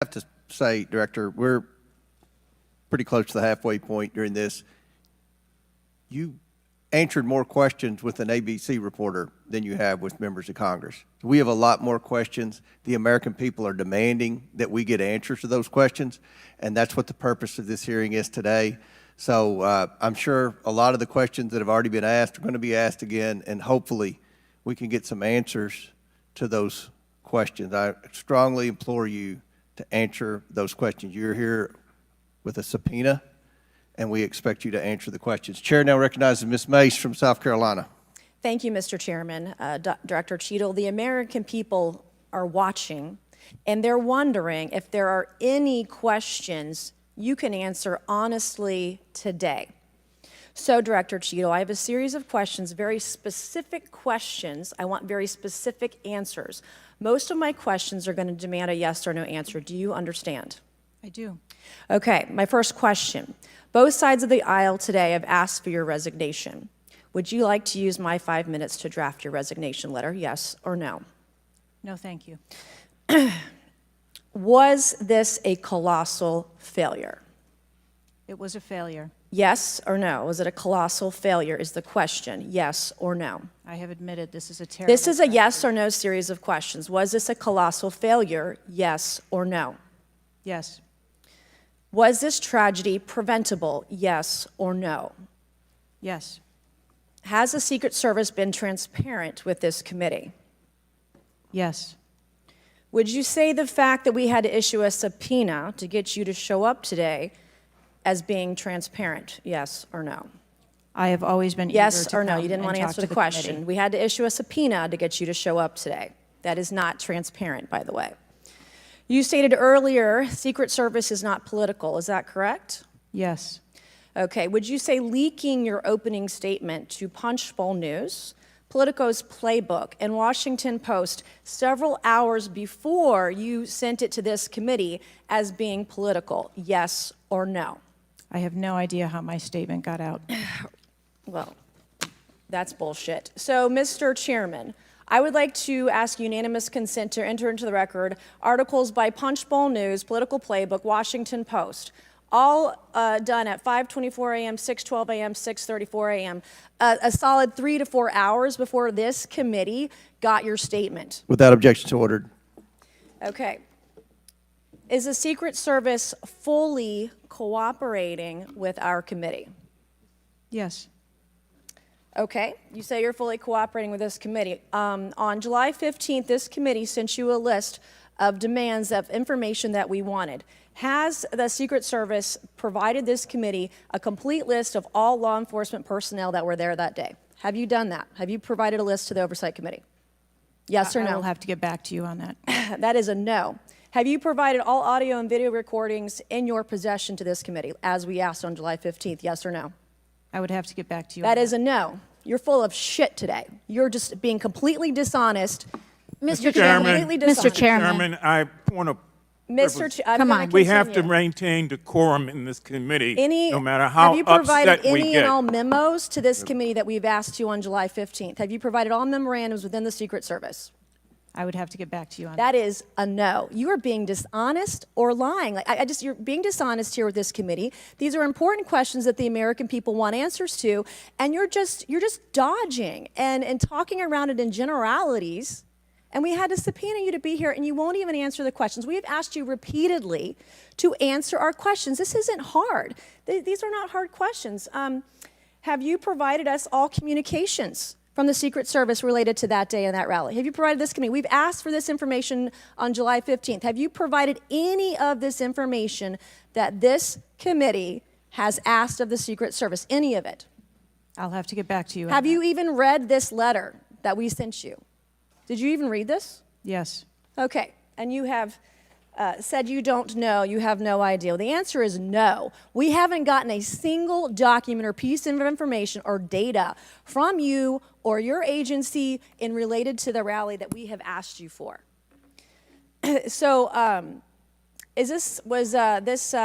have to say, Director, we're pretty close to the halfway point during this. You answered more questions with an ABC reporter than you have with members of Congress. We have a lot more questions. The American people are demanding that we get answers to those questions, and that's what the purpose of this hearing is today. So I'm sure a lot of the questions that have already been asked are going to be asked again, and hopefully we can get some answers to those questions. I strongly implore you to answer those questions. You're here with a subpoena, and we expect you to answer the questions. Chair now recognizes Ms. Mace from South Carolina. Thank you, Mr. Chairman. Director Cheadle, the American people are watching, and they're wondering if there are any questions you can answer honestly today. So, Director Cheadle, I have a series of questions, very specific questions. I want very specific answers. Most of my questions are going to demand a yes or no answer. Do you understand? I do. Okay, my first question. Both sides of the aisle today have asked for your resignation. Would you like to use my 5 minutes to draft your resignation letter, yes or no? No, thank you. Was this a colossal failure? It was a failure. Yes or no? Was it a colossal failure is the question, yes or no? I have admitted this is a terrible This is a yes or no series of questions. Was this a colossal failure, yes or no? Yes. Was this tragedy preventable, yes or no? Yes. Has the Secret Service been transparent with this committee? Yes. Would you say the fact that we had to issue a subpoena to get you to show up today as being transparent, yes or no? I have always been Yes eager to or no? come You didn't and want to talk answer to the question. committee. We had to issue a subpoena to get you to show up today. That is not transparent, by the way. You stated earlier, Secret Service is not political. Is that correct? Yes. Okay. Would you say leaking your opening statement to Punchbowl News, Politico's Playbook, and Washington Post several hours before you sent it to this committee as being political, yes or no? I have no idea how my statement got out. Well, that's bullshit. So, Mr. Chairman, I would like to ask unanimous consent to enter into the record articles by Punchbowl News, Political Playbook, Washington Post, all done at 5:24 a.m., 6:12 a.m., 6:34 a.m., a solid 3 to 4 hours before this committee got your statement. Without objection, so ordered. Okay. Is the Secret Service fully cooperating with our committee? Yes. Okay, you say you're fully cooperating with this committee. On July 15th, this committee sent you a list of demands of information that we wanted. Has the Secret Service provided this committee a complete list of all law enforcement personnel that were there that day? Have you done that? Have you provided a list to the Oversight Committee? Yes or no? I will have to get back to you on that. That is a no. Have you provided all audio and video recordings in your possession to this committee, as we asked on July 15th, yes or no? I would have to get back to you. That is a no. You're full of shit today. You're just being completely dishonest. Mr. Chairman, Completely dishonest. Mr. Chairman, I want to. Come on. We have to maintain decorum in this committee, no matter how have you provided upset we any get. and all memos to this committee that we've asked you on July 15th? Have you provided all memorandums within the Secret Service? I would have to get back to you on That is a no. You are being dishonest or lying. Like you're being dishonest here with this committee. These are important questions that the American people want answers to, and you're just dodging and talking around it in generalities. And we had to subpoena you to be here, and you won't even answer the questions. We have asked you repeatedly to answer our questions. This isn't hard. These are not hard questions. Have you provided us all communications from the Secret Service related to that day and that rally? Have you provided this committee? We've asked for this information on July 15th. Have you provided any of this information that this committee has asked of the Secret Service? Any of it? I'll have to get back to you on Have that. you even read this letter that we sent you? Did you even read this? Yes. Okay, and you have said you don't know, you have no idea. Well, the answer is no. We haven't gotten a single document or piece of information or data from you or your agency in related to the rally that we have asked you for. So, was this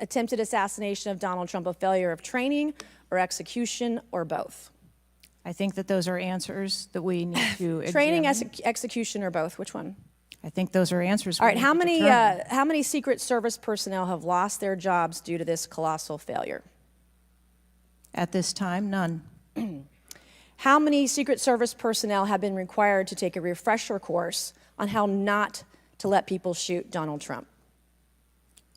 attempted assassination of Donald Trump a failure of training or execution or both? I think that those are answers that we need to Training, examine. execution, or both? Which one? I think those are answers. All right, we need to determine. how many Secret Service personnel have lost their jobs due to this colossal failure? At this time, none. How many Secret Service personnel have been required to take a refresher course on how not to let people shoot Donald Trump?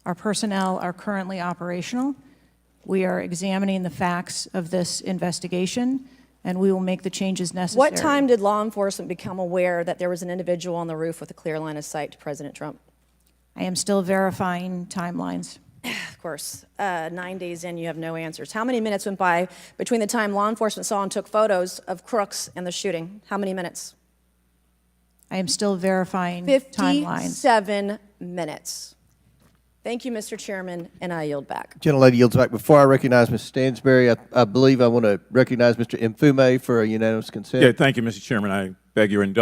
Our personnel are currently operational. We are examining the facts of this investigation, and we will make the changes necessary. What time did law enforcement become aware that there was an individual on the roof with a clear line of sight to President Trump? I am still verifying timelines. Of course, 9 days in, you have no answers. How many minutes went by between the time law enforcement saw and took photos of crooks and the shooting? How many minutes? I am still verifying timelines. 57 minutes. Thank you, Mr. Chairman, and I yield back. Gentlelady yields back. Before I recognize Ms. Stansberry, I believe I want to recognize Mr. Mfume for a unanimous consent. Yeah, thank you, Mr. Chairman. I beg your indulgence.